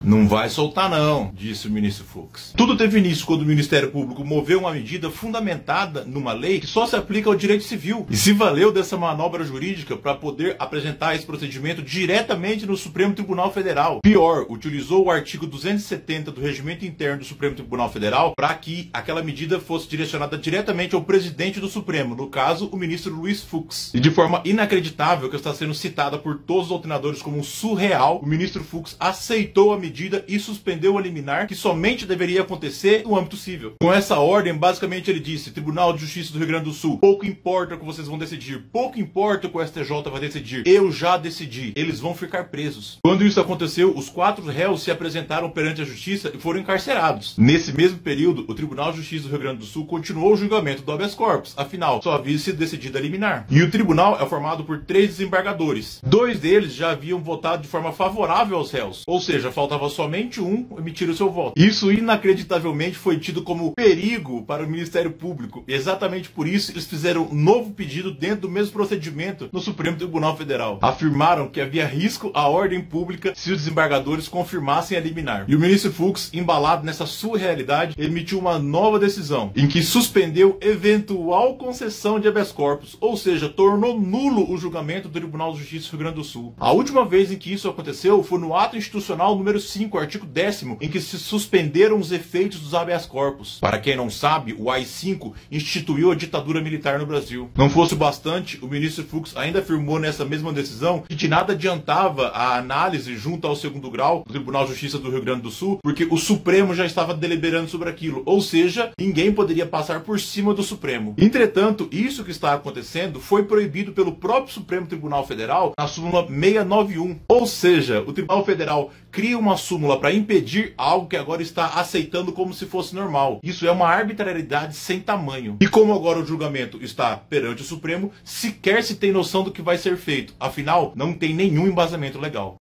Não vai soltar não, disse o ministro Fux. Tudo teve início quando o Ministério Público moveu uma medida fundamentada numa lei que só se aplica ao direito civil e se valeu dessa manobra jurídica para poder apresentar esse procedimento diretamente no Supremo Tribunal Federal. Pior, utilizou o artigo 270 do Regimento Interno do Supremo Tribunal Federal para que aquela medida fosse direcionada diretamente ao presidente do Supremo, no caso, o ministro Luiz Fux. E de forma inacreditável, que está sendo citada por todos os doutrinadores como surreal, o ministro Fux aceitou a medida e suspendeu a liminar que somente deveria acontecer no âmbito civil. Com essa ordem, basicamente ele disse: Tribunal de Justiça do Rio Grande do Sul, pouco importa o que vocês vão decidir, pouco importa o que o STJ vai decidir, eu já decidi, eles vão ficar presos. Quando isso aconteceu, os 4 réus se apresentaram perante a justiça e foram encarcerados. Nesse mesmo período, o Tribunal de Justiça do Rio Grande do Sul continuou o julgamento do habeas corpus, afinal, só havia sido decidida a liminar. E o tribunal é formado por 3 desembargadores. 2 deles já haviam votado de forma favorável aos réus, ou seja, faltava somente um emitir o seu voto. Isso inacreditavelmente foi tido como perigo para o Ministério Público. E exatamente por isso eles fizeram um novo pedido dentro do mesmo procedimento no Supremo Tribunal Federal. Afirmaram que havia risco à ordem pública se os desembargadores confirmassem a liminar. E o ministro Fux, embalado nessa surrealidade, emitiu uma nova decisão em que suspendeu eventual concessão de habeas corpus, ou seja, tornou nulo o julgamento do Tribunal de Justiça do Rio Grande do Sul. A última vez em que isso aconteceu foi no ato institucional número 5, artigo 10º, em que se suspenderam os efeitos dos habeas corpus. Para quem não sabe, o AI-5 instituiu a ditadura militar no Brasil. Não fosse o bastante, o ministro Fux ainda afirmou nessa mesma decisão que de nada adiantava a análise junto ao 2º grau do Tribunal de Justiça do Rio Grande do Sul, porque o Supremo já estava deliberando sobre aquilo, ou seja, ninguém poderia passar por cima do Supremo. Entretanto, isso que está acontecendo foi proibido pelo próprio Supremo Tribunal Federal na súmula 691, ou seja, o Tribunal Federal cria uma súmula para impedir algo que agora está aceitando como se fosse normal. Isso é uma arbitrariedade sem tamanho. E como agora o julgamento está perante o Supremo, sequer se tem noção do que vai ser feito. Afinal, não tem nenhum embasamento legal.